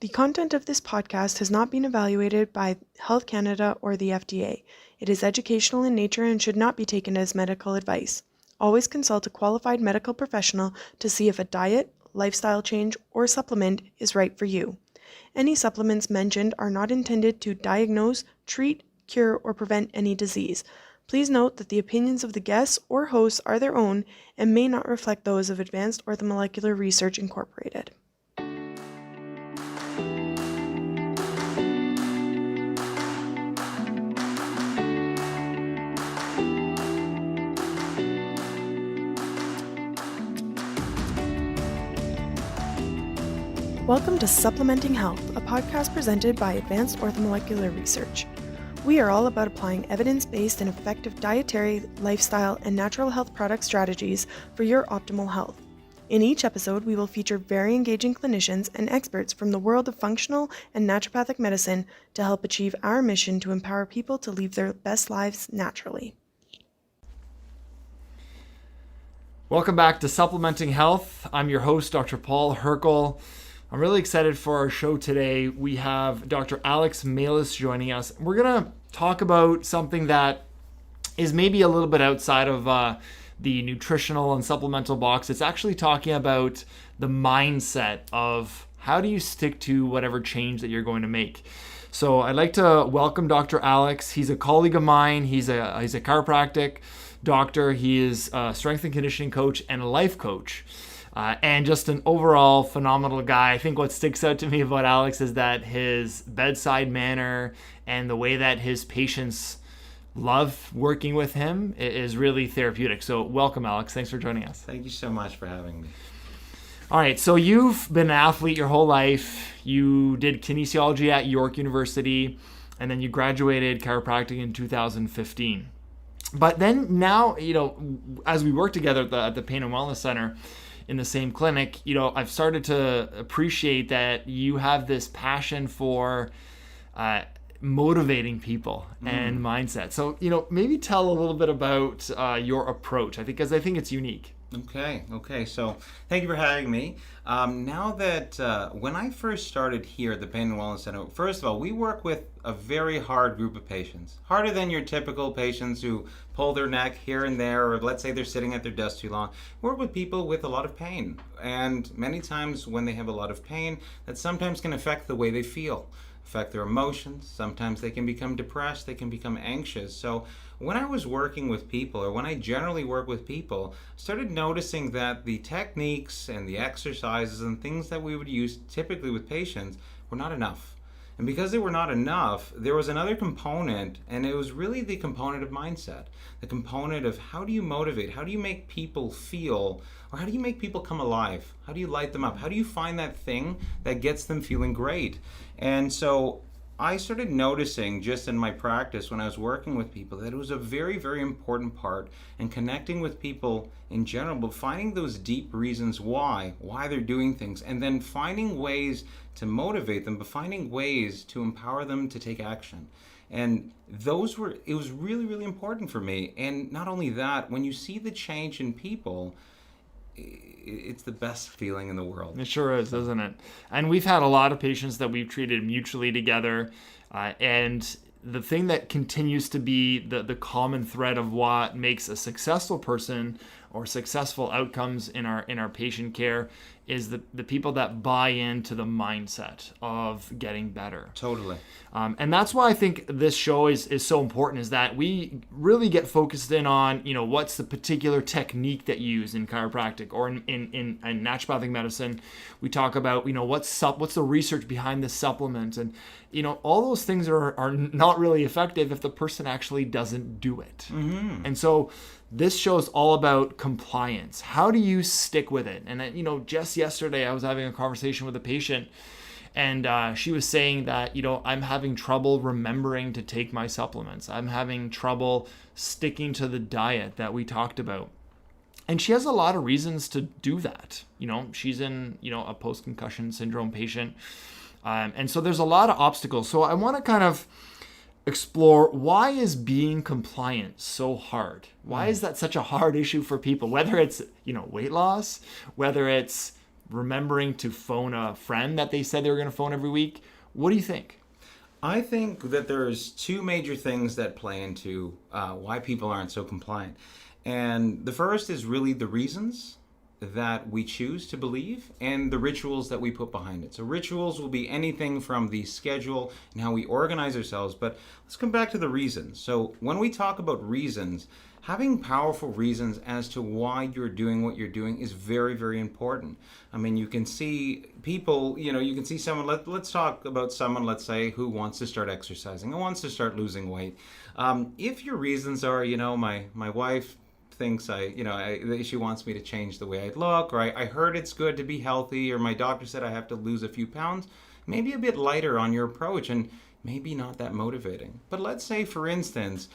The content of this podcast has not been evaluated by Health Canada or the FDA. It is educational in nature and should not be taken as medical advice. Always consult a qualified medical professional to see if a diet, lifestyle change, or supplement is right for you. Any supplements mentioned are not intended to diagnose, treat, cure, or prevent any disease. Please note that the opinions of the guests or hosts are their own and may not reflect those of Advanced Orthomolecular Research Incorporated. Welcome to Supplementing Health, a podcast presented by Advanced Orthomolecular Research. We are all about applying evidence-based and effective dietary, lifestyle, and natural health product strategies for your optimal health. In each episode, we will feature very engaging clinicians and experts from the world of functional and naturopathic medicine to help achieve our mission to empower people to live their best lives naturally. Welcome back to Supplementing Health. I'm your host, Dr. Paul Herkel. I'm really excited for our show today. We have Dr. Alex Mailis joining us. We're going to talk about something that is maybe a little bit outside of the nutritional and supplemental box. It's actually talking about the mindset of how do you stick to whatever change that you're going to make. So I'd like to welcome Dr. Alex. He's a colleague of mine. He's a chiropractic doctor. He is a strength and conditioning coach and a life coach. And just an overall phenomenal guy. I think what sticks out to me about Alex is that his bedside manner and the way that his patients love working with him is really therapeutic. So welcome, Alex. Thanks for joining us. Thank you so much for having me. All right, so you've been an athlete your whole life. You did kinesiology at York University, and then you graduated chiropractic in 2015. But then now, as we work together at the Pain and Wellness Center, in the same clinic, I've started to appreciate that you have this passion for motivating people and mindset. So, maybe tell a little bit about your approach. I think it's unique. Okay. So thank you for having me. Now that when I first started here at the Pain and Wellness Center, first of all, we work with a very hard group of patients. Harder than your typical patients who pull their neck here and there, or let's say they're sitting at their desk too long. We work with people with a lot of pain. And many times when they have a lot of pain, that sometimes can affect the way they feel, affect their emotions. Sometimes they can become depressed, they can become anxious. So when I was working with people, or when I generally work with people, I started noticing that the techniques and the exercises and things that we would use typically with patients were not enough. And because they were not enough, there was another component, and it was really the component of mindset. The component of how do you motivate, how do you make people feel, or how do you make people come alive? How do you light them up? How do you find that thing that gets them feeling great? And so I started noticing just in my practice when I was working with people that it was a very, very important part in connecting with people in general, but finding those deep reasons why they're doing things, and then finding ways to motivate them, but finding ways to empower them to take action. And it was really, really important for me. And not only that, when you see the change in people, it's the best feeling in the world. It sure is, isn't it? And we've had a lot of patients that we've treated mutually together. And the thing that continues to be the common thread of what makes a successful person or successful outcomes in our patient care is the people that buy into the mindset of getting better. Totally. And that's why I think this show is so important, is that we really get focused in on, what's the particular technique that you use in chiropractic or in naturopathic medicine. We talk about, what's the research behind the supplement, and, all those things are not really effective if the person actually doesn't do it. Mm-hmm. And so this show is all about compliance. How do you stick with it? And, just yesterday I was having a conversation with a patient, and she was saying that, I'm having trouble remembering to take my supplements. I'm having trouble sticking to the diet that we talked about. And she has a lot of reasons to do that. She's in, a post-concussion syndrome patient. And so there's a lot of obstacles. So I want to kind of explore, why is being compliant so hard? Why is that such a hard issue for people? Whether it's, weight loss, whether it's remembering to phone a friend that they said they were going to phone every week. What do you think? I think that there's two major things that play into why people aren't so compliant. And the first is really the reasons that we choose to believe and the rituals that we put behind it. So rituals will be anything from the schedule and how we organize ourselves. But let's come back to the reasons. So when we talk about reasons, having powerful reasons as to why you're doing what you're doing is very, very important. I mean, you can see people, you can see someone, let's talk about someone, let's say, who wants to start exercising, who wants to start losing weight. If your reasons are, my wife thinks she wants me to change the way I look, or I heard it's good to be healthy, or my doctor said I have to lose a few pounds, maybe a bit lighter on your approach and maybe not that motivating. But let's say, for instance,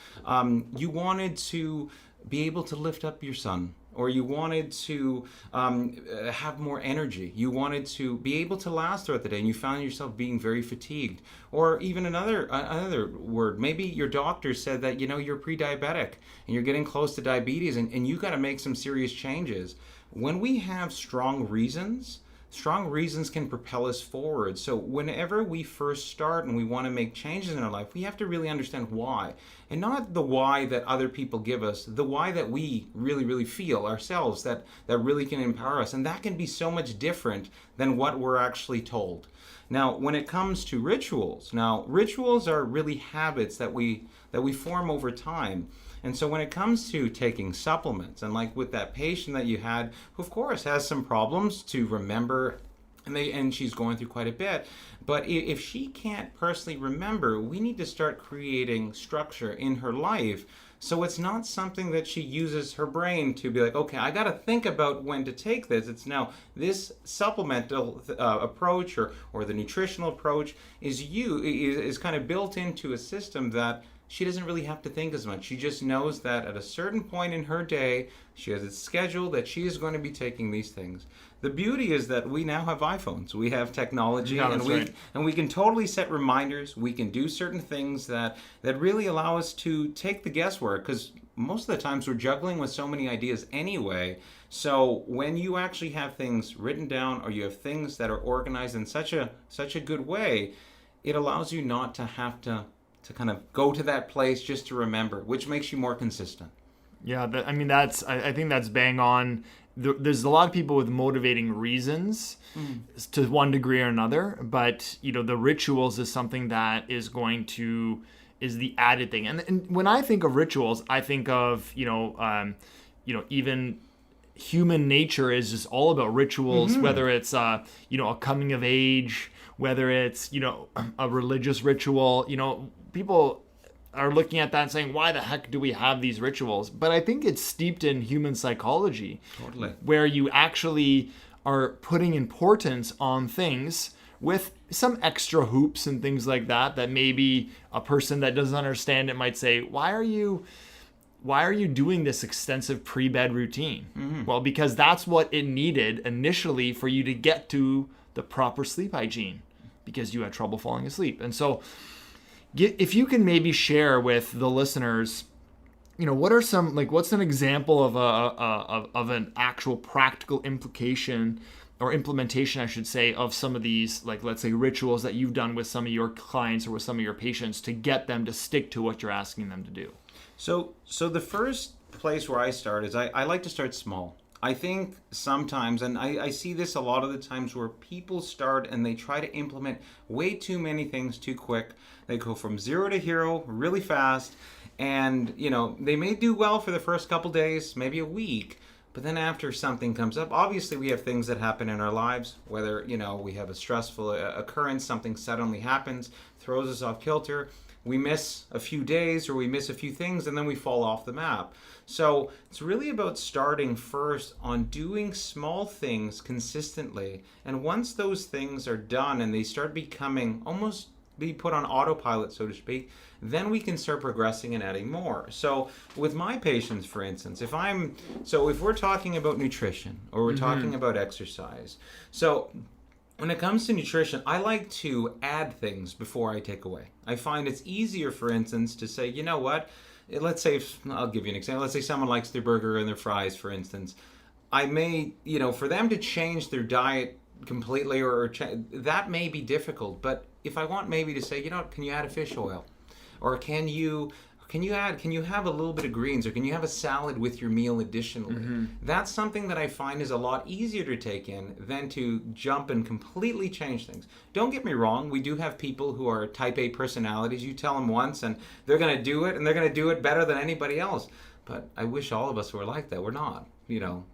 you wanted to be able to lift up your son, or you wanted to have more energy. You wanted to be able to last throughout the day, and you found yourself being very fatigued. Or even another word, maybe your doctor said that you're pre-diabetic and you're getting close to diabetes, and you got to make some serious changes. When we have strong reasons can propel us forward. So whenever we first start and we want to make changes in our life, we have to really understand why. And not the why that other people give us, the why that we really, really feel ourselves, that really can empower us. And that can be so much different than what we're actually told. Now, when it comes to rituals are really habits that we form over time. And so when it comes to taking supplements, and like with that patient that you had, who of course has some problems to remember, and she's going through quite a bit, but if she can't personally remember, we need to start creating structure in her life. So it's not something that she uses her brain to be like, okay, I got to think about when to take this. It's now this supplemental approach or the nutritional approach is kind of built into a system that she doesn't really have to think as much. She just knows that at a certain point in her day, she has it scheduled that she is going to be taking these things. The beauty is that we now have iPhones. We have technology, and we can totally set reminders. We can do certain things that really allow us to take the guesswork, because most of the times we're juggling with so many ideas anyway. So when you actually have things written down, or you have things that are organized in such a good way, it allows you not to have to kind of go to that place just to remember, which makes you more consistent. Yeah, I think that's bang on. There's a lot of people with motivating reasons to one degree or another, but the rituals is something that is the added thing. And when I think of rituals, I think of even human nature is just all about rituals, whether it's a coming of age, whether it's a religious ritual. People are looking at that and saying, why the heck do we have these rituals? But I think it's steeped in human psychology. Totally. Where you actually are putting importance on things with some extra hoops and things like that maybe a person that doesn't understand it might say, why are you doing this extensive pre-bed routine? Well, because that's what it needed initially for you to get to the proper sleep hygiene, because you had trouble falling asleep. And so if you can maybe share with the listeners, what are some, what's an example of an actual practical implication or implementation, I should say, of some of these, let's say, rituals that you've done with some of your clients or with some of your patients to get them to stick to what you're asking them to do? So the first place where I start is I like to start small. I think sometimes, and I see this a lot of the times, where people start and they try to implement way too many things too quick. They go from 0 to hero really fast, and they may do well for the first couple days, maybe a week, but then after something comes up, obviously we have things that happen in our lives, whether we have a stressful occurrence, something suddenly happens, throws us off kilter. We miss a few days or we miss a few things, and then we fall off the map. So it's really about starting first on doing small things consistently. And once those things are done and they start becoming almost be put on autopilot, so to speak, then we can start progressing and adding more. So with my patients, for instance, if we're talking about nutrition or we're talking about exercise, so when it comes to nutrition, I like to add things before I take away. I find it's easier, for instance, to say, let's say, I'll give you an example. Let's say someone likes their burger and their fries, for instance. I may, for them to change their diet completely that may be difficult. But if I want maybe to say, can you add a fish oil? Or can you have a little bit of greens, or can you have a salad with your meal additionally? That's something that I find is a lot easier to take in than to jump and completely change things. Don't get me wrong, we do have people who are type A personalities. You tell them once and they're going to do it, and they're going to do it better than anybody else. But I wish all of us were like that. We're not. No.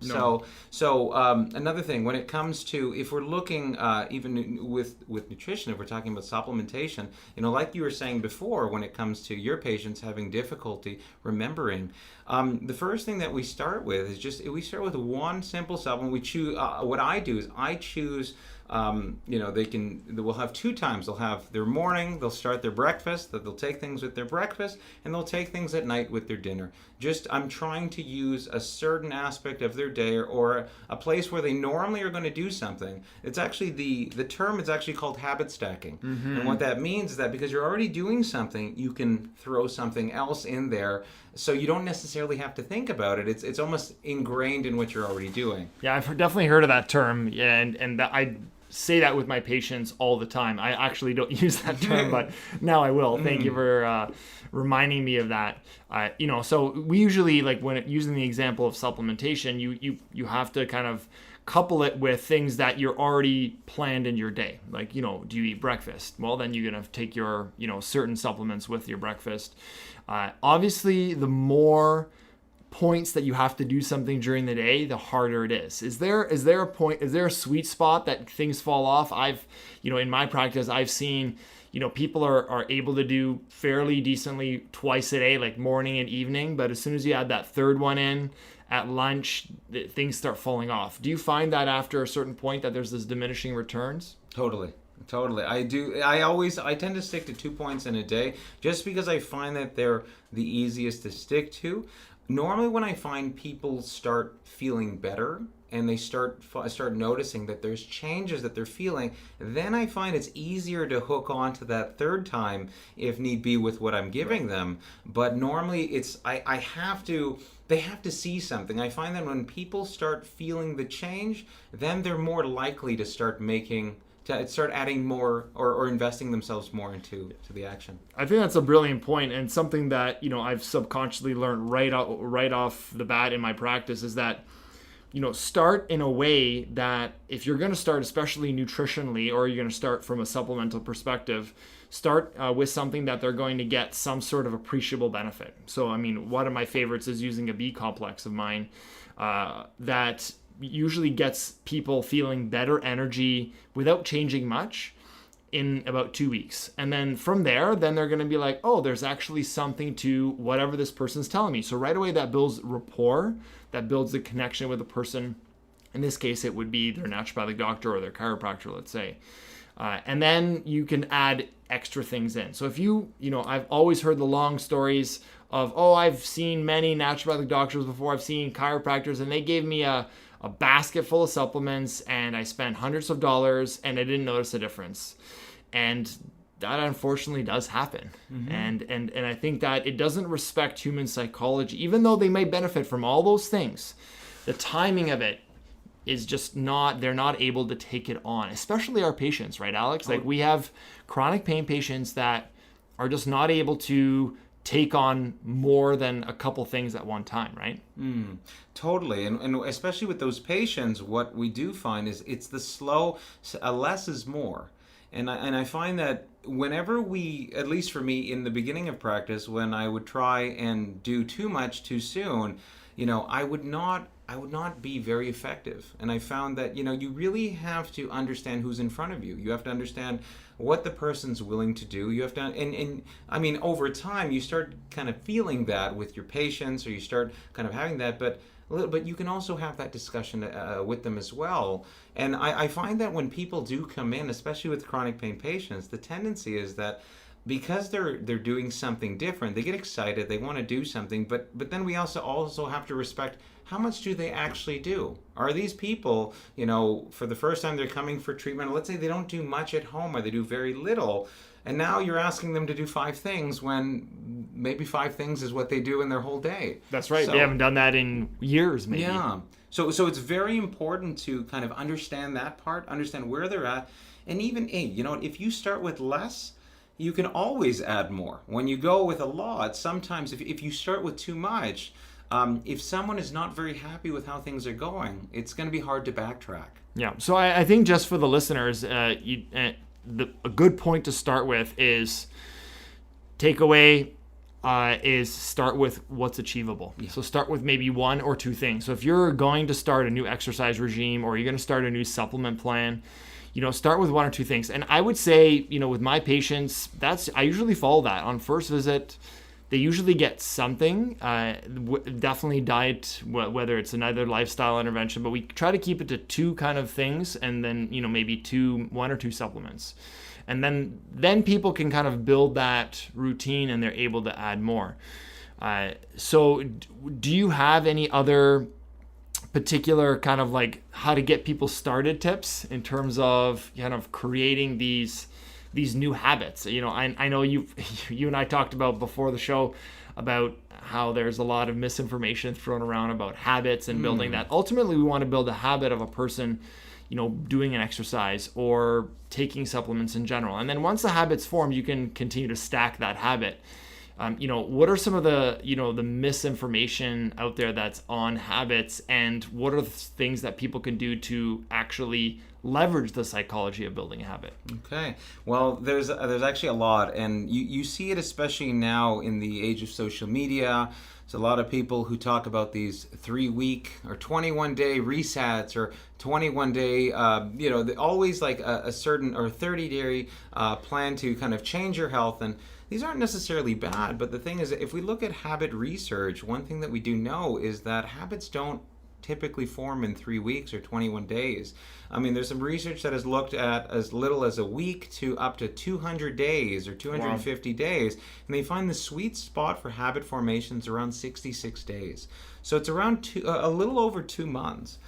So another thing, when it comes to, if we're looking even with nutrition, if we're talking about supplementation, like you were saying before, when it comes to your patients having difficulty remembering, the first thing that we start with is we start with one simple supplement. We choose. What I do is I choose. We'll have 2 times. They'll have their morning, they'll start their breakfast, they'll take things with their breakfast, and they'll take things at night with their dinner. I'm trying to use a certain aspect of their day or a place where they normally are going to do something. It's actually, the term is actually called habit stacking. And what that means is that because you're already doing something, you can throw something else in there, so you don't necessarily have to think about it. It's almost ingrained in what you're already doing. Yeah, I've definitely heard of that term, and I say that with my patients all the time. I actually don't use that term, but now I will. Thank you for reminding me of that. So we usually, like when using the example of supplementation, you have to kind of couple it with things that you're already planned in your day. Like, do you eat breakfast? Well, then you're going to take your, certain supplements with your breakfast. Obviously, the more points that you have to do something during the day, the harder it is. Is there a sweet spot that things fall off? In my practice, I've seen, people are able to do fairly decently twice a day, like morning and evening, but as soon as you add that third one in at lunch, things start falling off. Do you find that after a certain point that there's this diminishing returns? Totally. I do. I tend to stick to 2 points in a day just because I find that they're the easiest to stick to. Normally when I find people start feeling better and they start noticing that there's changes that they're feeling, then I find it's easier to hook on to that third time if need be with what I'm giving them. But normally they have to see something. I find that when people start feeling the change, then they're more likely to start adding more or investing themselves more into the action. I think that's a brilliant point, and something that I've subconsciously learned right off the bat in my practice is that start in a way that if you're going to start, especially nutritionally, or you're going to start from a supplemental perspective, start with something that they're going to get some sort of appreciable benefit. So one of my favorites is using a B complex of mine that usually gets people feeling better energy without changing much in about 2 weeks. And then from there, then they're going to be like, oh, there's actually something to whatever this person's telling me. So right away that builds rapport, that builds the connection with the person. In this case, it would be their naturopathic doctor or their chiropractor, let's say. And then you can add extra things in. So if I've always heard the long stories of, I've seen many naturopathic doctors before, I've seen chiropractors, and they gave me a basket full of supplements and I spent hundreds of dollars and I didn't notice a difference. And that unfortunately does happen. And I think that it doesn't respect human psychology, even though they may benefit from all those things. The timing of it is just they're not able to take it on, especially our patients, right, Alex? Like we have chronic pain patients that are just not able to take on more than a couple things at one time, right? Totally. And especially with those patients, what we do find is it's the slow, less is more. And I find that whenever at least for me in the beginning of practice, when I would try and do too much too soon, I would not be very effective. And I found that, you really have to understand who's in front of you. You have to understand what the person's willing to do. You have to, and over time, you start kind of feeling that with your patients, or you start kind of having that, but you can also have that discussion with them as well. And I find that when people do come in, especially with chronic pain patients, the tendency is that because they're doing something different, they get excited, they want to do something, but then we also have to respect how much do they actually do. Are these people, for the first time they're coming for treatment, let's say they don't do much at home or they do very little, and now you're asking them to do 5 things when maybe 5 things is what they do in their whole day. That's right. So, they haven't done that in years, maybe. Yeah. So it's very important to kind of understand that part, understand where they're at, and even, if you start with less, you can always add more. When you go with a lot, sometimes if you start with too much, if someone is not very happy with how things are going, it's going to be hard to backtrack. Yeah. So I think just for the listeners, a good point to start with is takeaway is start with what's achievable. Yeah. So start with maybe 1 or 2 things. So if you're going to start a new exercise regime or you're going to start a new supplement plan, start with 1 or 2 things. And I would say, with my patients, I usually follow that. On first visit, they usually get something, definitely diet, whether it's another lifestyle intervention, but we try to keep it to 2 kind of things, and then, maybe 1 or 2 supplements. And then people can kind of build that routine and they're able to add more. So do you have any other particular kind of like how to get people started tips in terms of kind of creating these new habits? I know you and I talked about before the show about how there's a lot of misinformation thrown around about habits and building that. Ultimately, we want to build a habit of a person, doing an exercise or taking supplements in general. And then once the habit's formed, you can continue to stack that habit. What are some of the, the misinformation out there that's on habits, and what are the things that people can do to actually leverage the psychology of building a habit? Okay. Well, there's actually a lot, and you see it especially now in the age of social media. There's a lot of people who talk about these 3-week or 21-day resets or 21-day, always like a certain or 30-day plan to kind of change your health. And these aren't necessarily bad, but the thing is, if we look at habit research, one thing that we do know is that habits don't typically form in 3 weeks or 21 days. I mean, there's some research that has looked at as little as a week to up to 200 days or 250 days, and they find the sweet spot for habit formations around 66 days. So it's around a little over 2 months.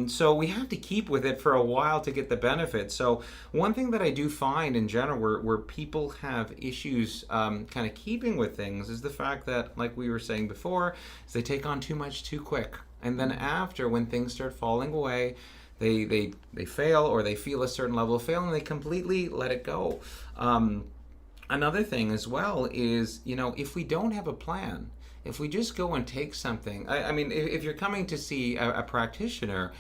So we have to keep with it for a while to get the benefit. So one thing that I do find in general where people have issues kind of keeping with things is the fact that, like we were saying before, is they take on too much too quick. And then after, when things start falling away, they fail, or they feel a certain level of fail, and they completely let it go. Another thing as well is, if we don't have a plan, if we just go and take something, I mean, if you're coming to see a practitioner,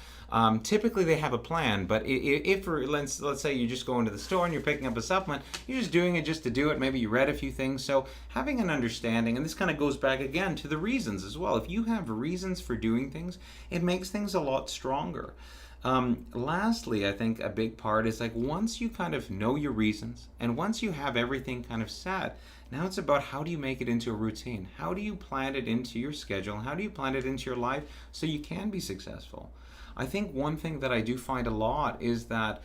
typically they have a plan. But if let's say you just go into the store and you're picking up a supplement, you're just doing it just to do it. Maybe you read a few things. So having an understanding, and this kind of goes back again to the reasons as well. If you have reasons for doing things, it makes things a lot stronger. Lastly, I think a big part is like once you kind of know your reasons and once you have everything kind of set, now it's about how do you make it into a routine? How do you plan it into your schedule? How do you plan it into your life so you can be successful? I think one thing that I do find a lot is that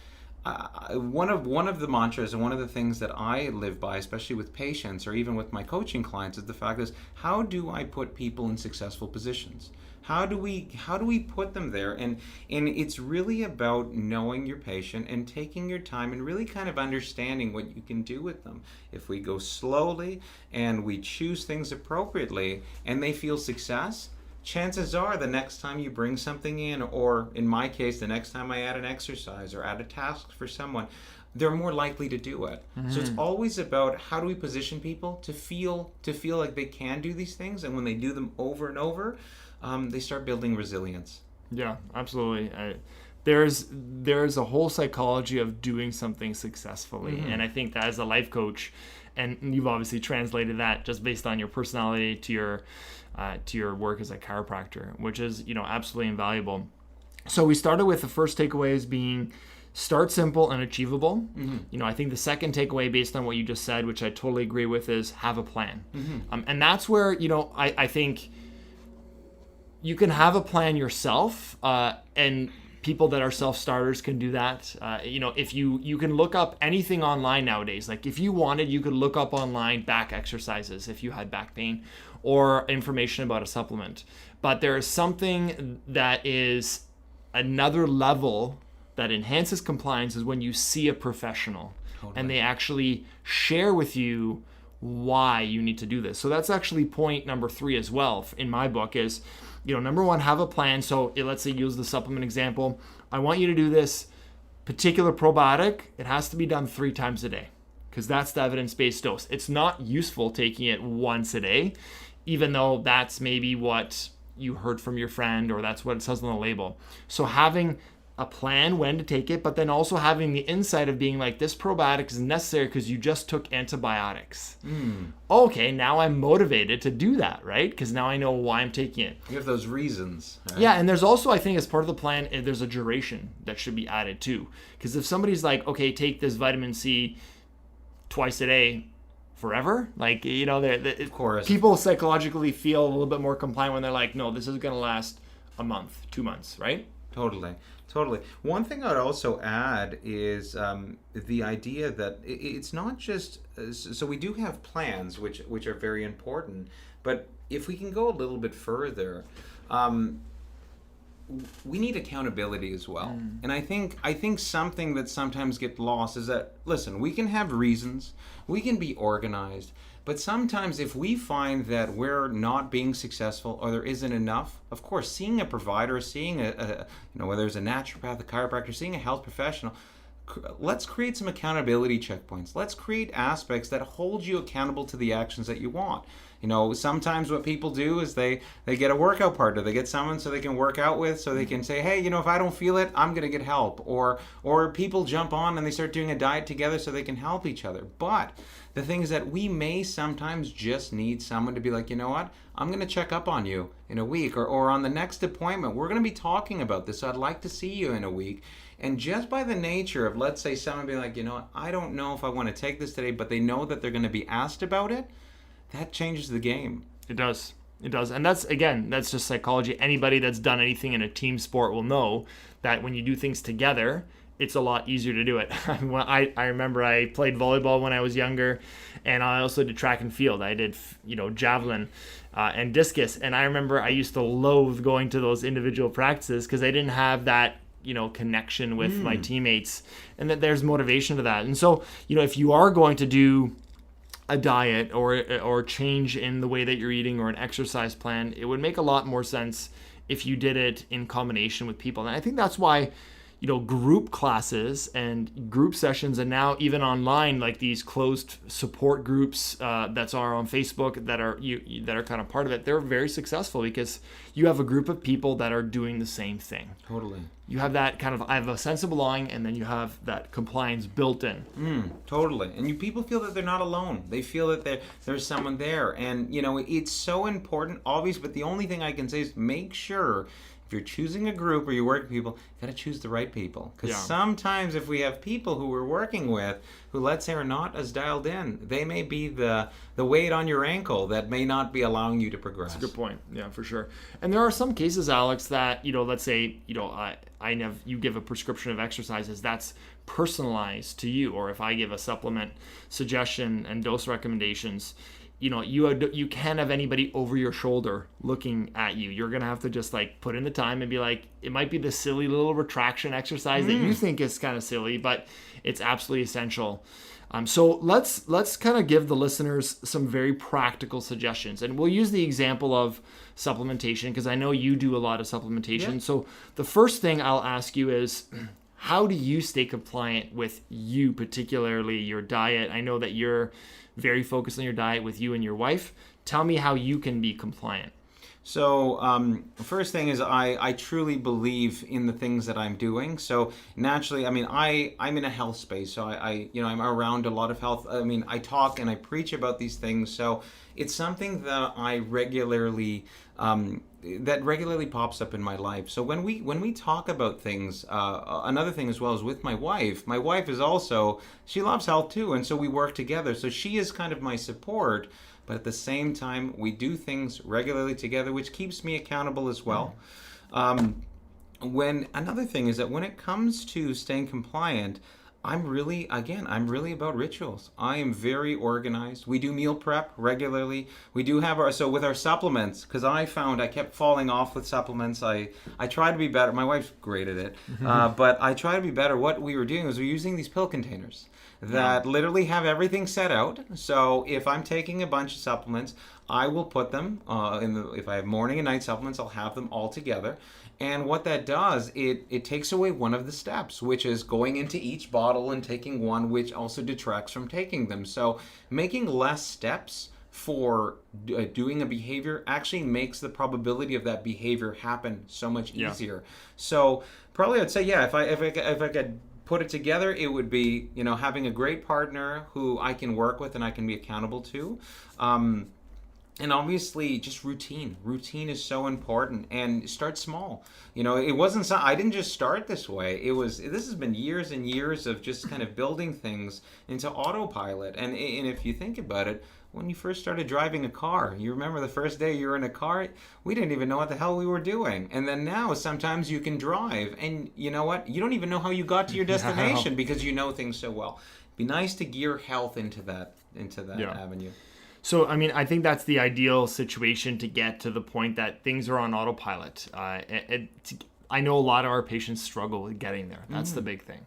one of the mantras and one of the things that I live by, especially with patients or even with my coaching clients, is the fact is, how do I put people in successful positions? How do we put them there? And it's really about knowing your patient and taking your time and really kind of understanding what you can do with them. If we go slowly and we choose things appropriately and they feel success, chances are the next time you bring something in, or in my case, the next time I add an exercise or add a task for someone, they're more likely to do it. Mm-hmm. So it's always about how do we position people to feel like they can do these things, and when they do them over and over, they start building resilience. Yeah, absolutely. There's a whole psychology of doing something successfully, and I think that as a life coach, and you've obviously translated that just based on your personality to your work as a chiropractor, which is absolutely invaluable. So we started with the first takeaways being start simple and achievable. Mm-hmm. I think the second takeaway, based on what you just said, which I totally agree with, is have a plan. Mm-hmm. And that's where I think you can have a plan yourself, and People that are self-starters can do that. If you can look up anything online nowadays. Like if you wanted, you could look up online back exercises if you had back pain or information about a supplement. But there is something that is another level that enhances compliance is when you see a professional and they actually share with you why you need to do this. So that's actually point number 3 as well in my book is, number 1, have a plan. So let's say use the supplement example. I want you to do this particular probiotic. It has to be done 3 times a day because that's the evidence-based dose. It's not useful taking it once a day, even though that's maybe what you heard from your friend or that's what it says on the label. So having a plan when to take it, but then also having the insight of being like, this probiotic is necessary because you just took antibiotics. Okay, now I'm motivated to do that, right? Because now I know why I'm taking it. You have those reasons. Right? Yeah, and there's also, I think, as part of the plan, there's a duration that should be added too. Because if somebody's like, okay, take this vitamin C twice a day forever, like, Of course. People psychologically feel a little bit more compliant when they're like, no, this is going to last a month, 2 months, right? Totally. One thing I'd also add is the idea that it's not just so we do have plans which are very important, but if we can go a little bit further, we need accountability as well. And I think something that sometimes gets lost is that, listen, we can have reasons, we can be organized, but sometimes if we find that we're not being successful or there isn't enough, of course, seeing a provider, seeing whether it's a naturopath, a chiropractor, seeing a health professional, let's create some accountability checkpoints. Let's create aspects that hold you accountable to the actions that you want. Sometimes what people do is they get a workout partner. They get someone so they can work out with, so they can say, hey, if I don't feel it, I'm going to get help. Or people jump on and they start doing a diet together so they can help each other. But the thing is that we may sometimes just need someone to be like, you know what, I'm going to check up on you in a week or on the next appointment. We're going to be talking about this. So I'd like to see you in a week. And just by the nature of, let's say, someone being like, I don't know if I want to take this today, but they know that they're going to be asked about it, that changes the game. It does. And that's just psychology. Anybody that's done anything in a team sport will know that when you do things together, it's a lot easier to do it. I remember I played volleyball when I was younger, and I also did track and field. I did, javelin and discus. And I remember I used to loathe going to those individual practices because I didn't have that, connection with my teammates, and that there's motivation to that. And so, if you are going to do a diet or change in the way that you're eating or an exercise plan, it would make a lot more sense if you did it in combination with people. And I think that's why group classes and group sessions, and now even online, like these closed support groups that are on Facebook that are kind of part of it, they're very successful because you have a group of people that are doing the same thing. Totally. You have that kind of, I have a sense of belonging, and then you have that compliance built in. Totally. And people feel that they're not alone. They feel that there's someone there. And, it's so important, obvious, but the only thing I can say is make sure if you're choosing a group or you're working with people, you got to choose the right people. Because sometimes if we have people who we're working with who, let's say, are not as dialed in, they may be the weight on your ankle that may not be allowing you to progress. That's a good point. Yeah, for sure. And there are some cases, Alex, that, let's say, you give a prescription of exercises that's personalized to you, or if I give a supplement suggestion and dose recommendations, you can't have anybody over your shoulder looking at you. You're gonna have to just put in the time and be like, it might be the silly little retraction exercise that you think is kind of silly, but it's absolutely essential. So let's kind of give the listeners some very practical suggestions, and we'll use the example of supplementation because I know you do a lot of supplementation. Yeah. So the first thing I'll ask you is, how do you stay compliant with you, particularly your diet? I know that you're very focused on your diet with you and your wife. Tell me how you can be compliant. So first thing is I truly believe in the things that I'm doing. So naturally, I'm in a health space. So I'm around a lot of health. I talk and I preach about these things. So it's something that I regularly pops up in my life. So when we talk about things, another thing as well is with my wife. My wife is also, she loves health too, and so we work together. So she is kind of my support, but at the same time, we do things regularly together, which keeps me accountable as well. Another thing is that when it comes to staying compliant, I'm really about rituals. I am very organized. We do meal prep regularly. We do have so with our supplements, because I found I kept falling off with supplements. I try to be better. My wife's great at it, but I try to be better. What we were doing was we're using these pill containers that literally have everything set out. So if I'm taking a bunch of supplements, I will put them if I have morning and night supplements, I'll have them all together. And what that does, it takes away one of the steps, which is going into each bottle and taking one, which also detracts from taking them. So making less steps for doing a behavior actually makes the probability of that behavior happen so much easier. So probably I'd say, if I could put it together, it would be, having a great partner who I can work with and I can be accountable to. And obviously, just routine. Routine is so important, and start small. It wasn't. I didn't just start this way. This has been years and years of just kind of building things into autopilot. And if you think about it, when you first started driving a car, you remember the first day you were in a car, we didn't even know what the hell we were doing. And then now, sometimes you can drive, and you know what? You don't even know how you got to your destination because you know things so well. It'd be nice to gear health into that avenue. So, I think that's the ideal situation to get to the point that things are on autopilot. I know a lot of our patients struggle with getting there. That's the big thing.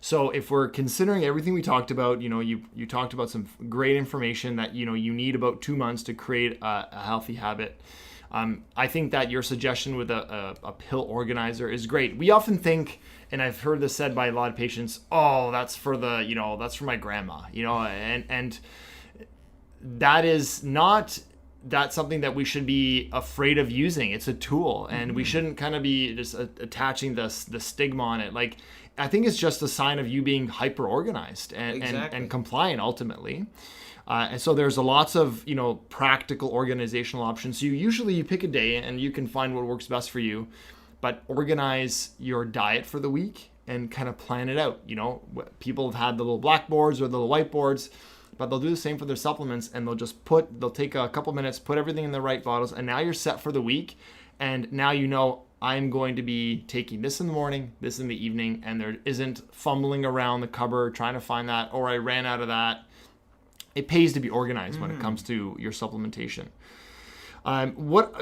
So if we're considering everything we talked about, you talked about some great information that, you need about 2 months to create a healthy habit. I think that your suggestion with a pill organizer is great. We often think, and I've heard this said by a lot of patients, oh, that's for my grandma, and that's something that we should be afraid of using. It's a tool, and we shouldn't kind of be just attaching the stigma on it. Like, I think it's just a sign of you being hyper organized and compliant ultimately. And so there's lots of practical organizational options. So you pick a day and you can find what works best for you, but organize your diet for the week and kind of plan it out. People have had the little blackboards or the little whiteboards, but they'll do the same for their supplements, and they'll take a couple minutes, put everything in the right bottles, and now you're set for the week. And now I'm going to be taking this in the morning, this in the evening, and there isn't fumbling around the cupboard trying to find that, or I ran out of that. It pays to be organized when it comes to your supplementation. A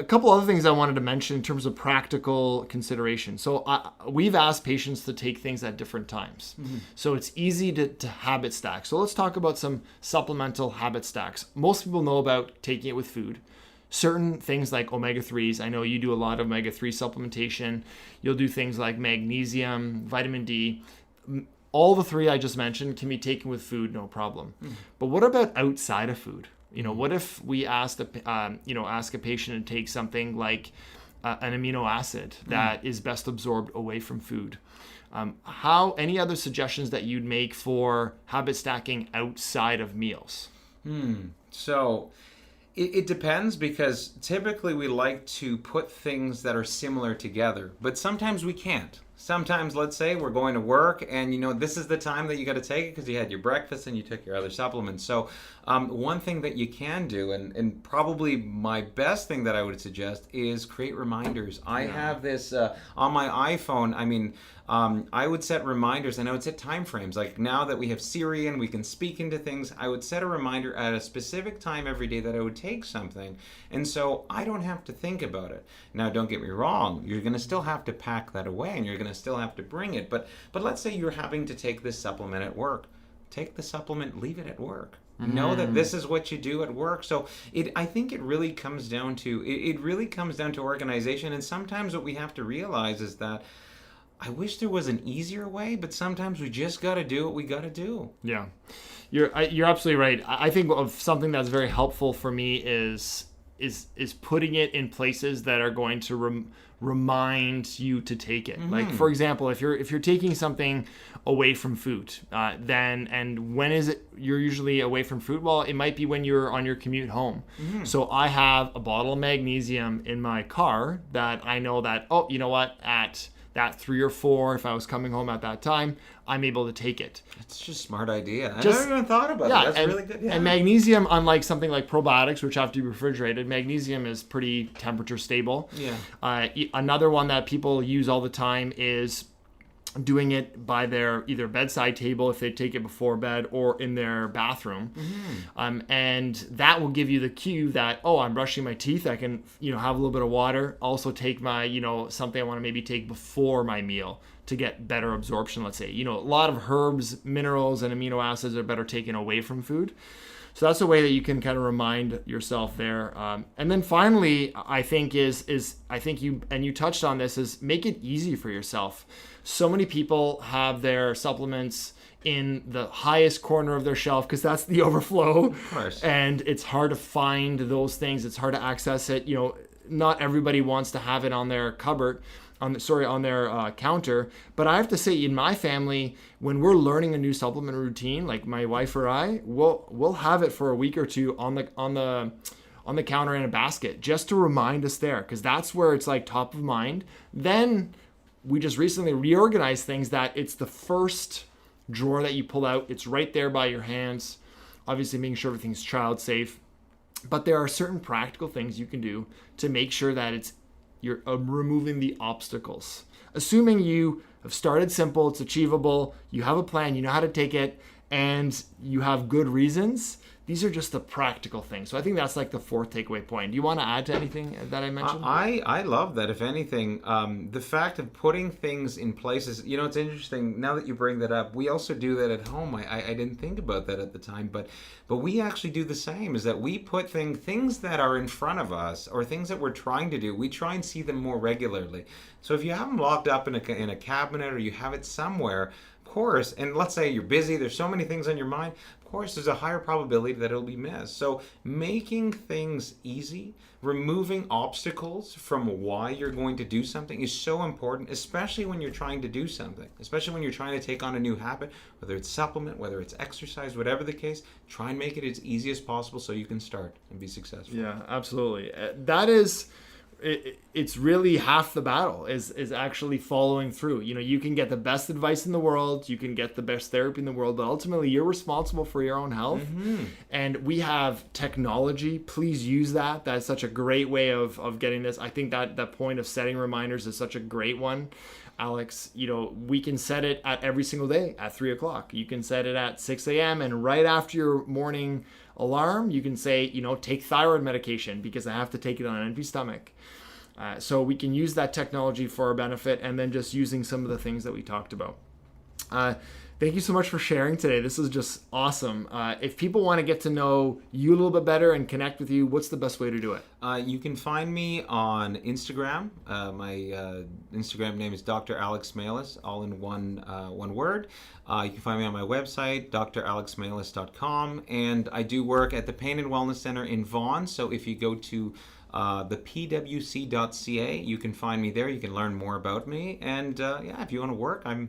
couple other things I wanted to mention in terms of practical consideration. So we've asked patients to take things at different times. So it's easy to habit stack. So let's talk about some supplemental habit stacks. Most people know about taking it with food. Certain things like omega-3s, I know you do a lot of omega-3 supplementation. You'll do things like magnesium, vitamin D. All the three I just mentioned can be taken with food, no problem. But what about outside of food? What if we ask a patient to take something like an amino acid that is best absorbed away from food? Any other suggestions that you'd make for habit stacking outside of meals? So it depends, because typically we like to put things that are similar together, but sometimes we can't. Sometimes, let's say we're going to work and this is the time that you got to take it because you had your breakfast and you took your other supplements. So one thing that you can do, and probably my best thing that I would suggest, is create reminders. I have this on my iPhone. I would set reminders, and I would set time frames. Like, now that we have Siri and we can speak into things, I would set a reminder at a specific time every day that I would take something. And so I don't have to think about it. Now, don't get me wrong. You're going to still have to pack that away, and you're going to still have to bring it. But let's say you're having to take this supplement at work. Take the supplement, leave it at work. Know that this is what you do at work. So I think it really comes down to organization. And sometimes what we have to realize is that I wish there was an easier way, but sometimes we just got to do what we got to do. Yeah, you're absolutely right. I think of something that's very helpful for me is putting it in places that are going to remind you to take it. Like, for example, if you're taking something away from food, and when is it you're usually away from food? Well, it might be when you're on your commute home. So I have a bottle of magnesium in my car that I know that, at that 3 or 4, if I was coming home at that time, I'm able to take it. It's just a smart idea. I Just- never even thought about that. That's really good. Yeah. And magnesium, unlike something like probiotics, which have to be refrigerated, magnesium is pretty temperature stable. Yeah. Another one that people use all the time is doing it by their either bedside table if they take it before bed, or in their bathroom. And that will give you the cue that, oh, I'm brushing my teeth, I can have a little bit of water, also take my something I want to maybe take before my meal to get better absorption. Let's say a lot of herbs, minerals, and amino acids are better taken away from food. So that's a way that you can kind of remind yourself there. And then finally, I think you touched on this, is make it easy for yourself. So many people have their supplements in the highest corner of their shelf because that's the overflow. Of course. And it's hard to find those things. It's hard to access it. Not everybody wants to have it on their cupboard. On their counter. But I have to say, in my family, when we're learning a new supplement routine, like my wife or I, we'll have it for a week or two on the counter in a basket, just to remind us there, because that's where it's like top of mind. Then we just recently reorganized things that it's the first drawer that you pull out. It's right there by your hands, obviously making sure everything's child safe. But there are certain practical things you can do to make sure that you're removing the obstacles. Assuming you have started simple, it's achievable, you have a plan, you know how to take it, and you have good reasons. These are just the practical things. So I think that's like the fourth takeaway point. Do you want to add to anything that I mentioned? I love that. If anything, the fact of putting things in places, it's interesting now that you bring that up. We also do that at home. I didn't think about that at the time, but we actually do the same, is that we put things that are in front of us, or things that we're trying to do, we try and see them more regularly. So if you have them locked up in a cabinet, or you have it somewhere, of course, and let's say you're busy, there's so many things on your mind, of course, there's a higher probability that it'll be missed. So making things easy, removing obstacles from why you're going to do something is so important, especially when you're trying to do something, especially when you're trying to take on a new habit, whether it's supplement, whether it's exercise, whatever the case. Try and make it as easy as possible so you can start and be successful. Yeah, absolutely. It's really half the battle is actually following through. You can get the best advice in the world, you can get the best therapy in the world, but ultimately you're responsible for your own health. And we have technology. Please use that. That's such a great way of getting this. I think that point of setting reminders is such a great one, Alex. We can set it at every single day at 3:00. You can set it at 6 a.m. and right after your morning alarm, you can say, take thyroid medication because I have to take it on an empty stomach. So we can use that technology for our benefit, and then just using some of the things that we talked about. Thank you so much for sharing today. This is just awesome. If people want to get to know you a little bit better and connect with you, what's the best way to do it? You can find me on Instagram. My Instagram name is Dr. Alex Mailis, all in one word. You can find me on my website, dralexmailis.com. And I do work at the Pain and Wellness Center in Vaughan. So if you go to the pwc.ca, you can find me there. You can learn more about me. And if you want to work, I'd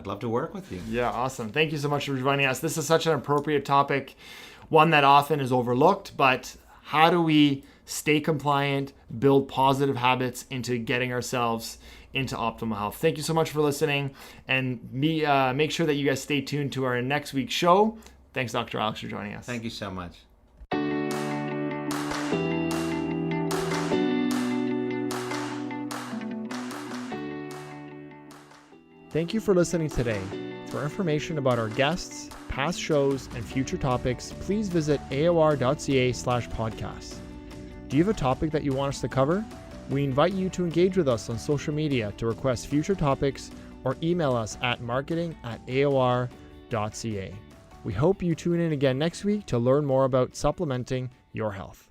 love to work with you. Yeah, awesome. Thank you so much for joining us. This is such an appropriate topic, one that often is overlooked, but how do we stay compliant, build positive habits into getting ourselves into optimal health? Thank you so much for listening, and make sure that you guys stay tuned to our next week's show. Thanks, Dr. Alex, for joining us. Thank you so much. Thank you for listening today. For information about our guests, past shows, and future topics, please visit aor.ca/podcast. Do you have a topic that you want us to cover? We invite you to engage with us on social media to request future topics, or email us at marketing@aor.ca. We hope you tune in again next week to learn more about supplementing your health.